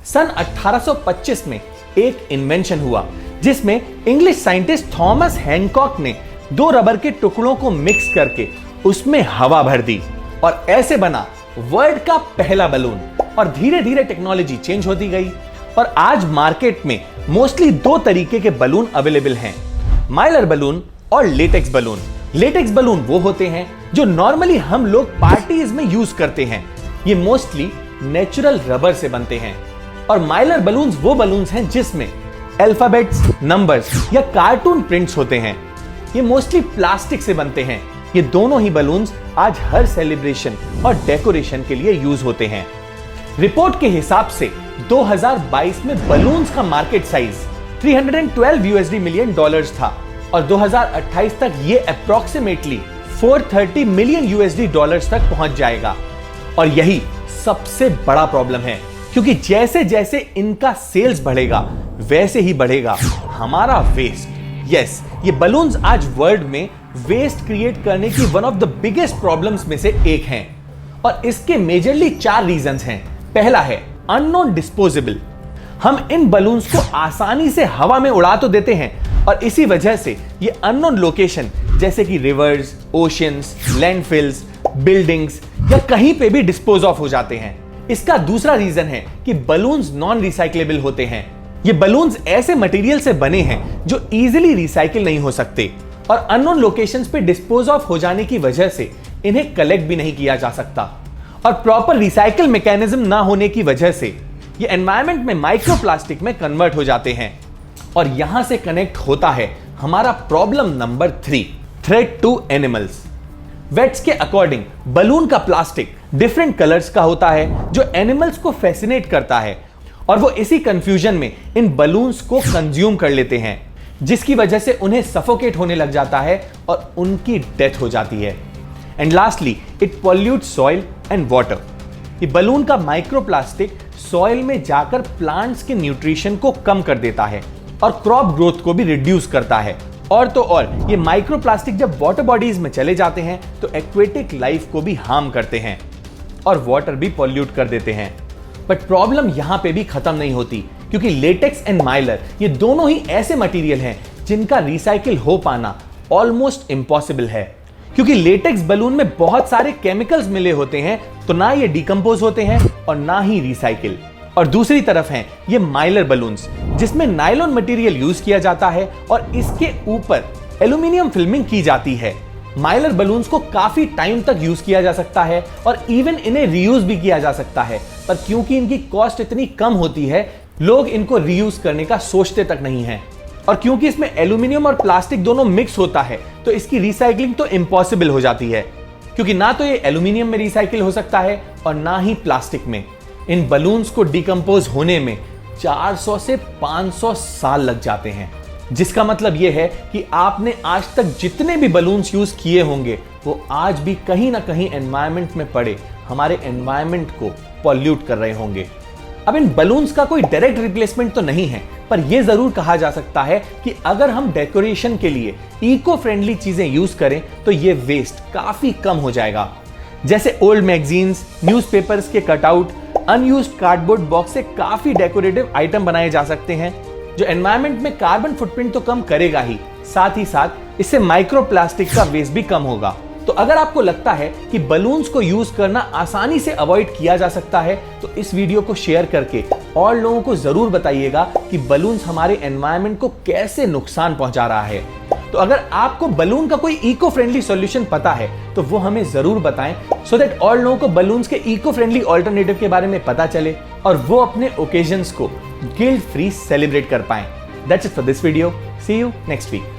सन 1825 में एक इन्वेंशन हुआ जिसमें इंग्लिश साइंटिस्ट थॉमस हैनकॉक ने दो रबर के टुकड़ों को मिक्स करके उसमें हवा भर दी और ऐसे बना वर्ल्ड का पहला बलून। और धीरे धीरे टेक्नोलॉजी चेंज होती गई और आज मार्केट में मोस्टली दो तरीके के बलून अवेलेबल हैं, माइलर बलून और लेटेक्स बलून। लेटेक्स बलून वो होते हैं जो नॉर्मली हम लोग पार्टीज में यूज करते हैं। ये मोस्टली नेचुरल रबर से बनते हैं। और माइलर बलून्स वो बलून्स हैं जिसमें अल्फाबेट्स, नंबर्स या कार्टून प्रिंट्स होते हैं। ये मोस्टली प्लास्टिक से बनते हैं। ये दोनों ही बलून्स आज हर सेलिब्रेशन और डेकोरेशन के लिए यूज होते हैं। रिपोर्ट के हिसाब से 2022 में बलून्स का मार्केट साइज $312 मिलियन था और 2028 तक ये अप्रॉक्सीमेटली $430 मिलियन तक पहुंच जाएगा। और यही सबसे बड़ा प्रॉब्लम है, क्योंकि जैसे जैसे इनका सेल्स बढ़ेगा वैसे ही बढ़ेगा हमारा वेस्ट। यस, ये बलून्स आज वर्ल्ड में वेस्ट क्रिएट करने की one of the biggest problems में से एक हैं और इसके मेजरली 4 रीजंस हैं। पहला है अननोन डिस्पोजेबल। हम इन बलून्स को आसानी से हवा में उड़ा तो देते हैं और इसी वजह से ये अननोन लोकेशन जैसे कि रिवर्स, ओशियंस, लैंडफिल्स, बिल्डिंग्स या कहीं पे भी डिस्पोज ऑफ हो जाते हैं। इसका दूसरा रीजन है कि बलून्स नॉन रिसाइक्लेबल होते हैं। ये बलून्स ऐसे मटेरियल से बने हैं जो इजीली रिसाइकिल नहीं हो सकते और अननोन लोकेशंस पे डिस्पोज ऑफ हो जाने की वजह से इन्हें कलेक्ट भी नहीं किया जा सकता और प्रॉपर रिसाइकिल मैकेनिज्म ना होने की वजह से ये एनवायरनमेंट में माइक्रोप्लास्टिक में कन्वर्ट हो जाते हैं। और यहां से कनेक्ट होता है हमारा problem number 3, threat to animals. Vets के अकॉर्डिंग बलून का प्लास्टिक डिफरेंट कलर्स का होता है जो एनिमल्स को फैसिनेट करता है और वो इसी कंफ्यूजन में इन बलून्स को कंज्यूम कर लेते हैं, जिसकी वजह से उन्हें सफोकेट होने लग जाता है और उनकी डेथ हो जाती है। And lastly it pollutes soil and water. ये बलून का माइक्रोप्लास्टिक सॉइल में जाकर प्लांट्स के न्यूट्रिशन को कम कर देता है और क्रॉप ग्रोथ को भी रिड्यूस करता है। और तो और ये माइक्रोप्लास्टिक जब वाटर बॉडीज में चले जाते हैं तो एक्वेटिक लाइफ को भी हार्म करते हैं और वाटर भी पॉल्यूट कर देते हैं। बट प्रॉब्लम यहां पे भी खत्म नहीं होती, क्योंकि लेटेक्स एंड माइलर ये दोनों ही ऐसे मटेरियल हैं जिनका रिसाइकिल हो पाना ऑलमोस्ट इम्पॉसिबल है, क्योंकि लेटेक्स बलून में बहुत सारे केमिकल्स मिले होते हैं, तो ना ये डिकम्पोज होते हैं और ना ही रिसाइकिल। और दूसरी तरफ हैं ये माइलर बलून्स जिसमें नायलॉन मटेरियल यूज किया जाता है और इसके ऊपर एल्यूमिनियम फिल्मिंग की जाती है। माइलर बलून्स को काफी टाइम तक यूज किया जा सकता है और इवन इन्हें रीयूज भी किया जा सकता है, पर क्योंकि इनकी कॉस्ट इतनी कम होती है लोग इनको रीयूज करने का सोचते तक नहीं है। और क्योंकि इसमें एल्यूमिनियम और प्लास्टिक दोनों मिक्स होता है तो इसकी रिसाइकलिंग तो इम्पॉसिबल हो जाती है, क्योंकि ना तो ये एल्यूमिनियम में रिसाइकिल हो सकता है और ना ही प्लास्टिक में। इन बलून्स को डिकम्पोज होने में 400 से 500 साल लग जाते हैं, जिसका मतलब यह है कि आपने आज तक जितने भी बलून्स यूज किए होंगे वो आज भी कहीं ना कहीं एनवायरनमेंट में पड़े हमारे एनवायरनमेंट को पॉल्यूट कर रहे होंगे। अब इन बलून्स का कोई डायरेक्ट रिप्लेसमेंट तो नहीं है, पर यह जरूर कहा जा सकता है कि अगर हम डेकोरेशन के लिए इको फ्रेंडली चीजें यूज करें तो ये वेस्ट काफी कम हो जाएगा। जैसे ओल्ड मैगजीन्स, न्यूज़पेपर्स के कटआउट, अनयूज्ड कार्डबोर्ड बॉक्स से काफी डेकोरेटिव आइटम बनाए जा सकते हैं जो एनवायरनमेंट में कार्बन फुटप्रिंट तो कम करेगा ही साथ इससे माइक्रोप्लास्टिक का वेस्ट भी कम होगा। तो अगर आपको लगता है कि बलून्स को यूज करना आसानी से अवॉइड किया जा सकता है तो इस वीडियो को शेयर करके और लोगों को जरूर बताइएगा कि बलून्स हमारे एनवायरनमेंट को कैसे नुकसान पहुंचा रहा है। तो अगर आपको बलून का कोई इको फ्रेंडली सॉल्यूशन पता है तो वो हमें जरूर बताएं, सो दैट और लोगों को बलून्स के इको फ्रेंडली ऑल्टरनेटिव के बारे में पता चले और वो अपने ओकेजन्स को गिल्ट फ्री सेलिब्रेट कर पाएं। That's it for this video. See you next week.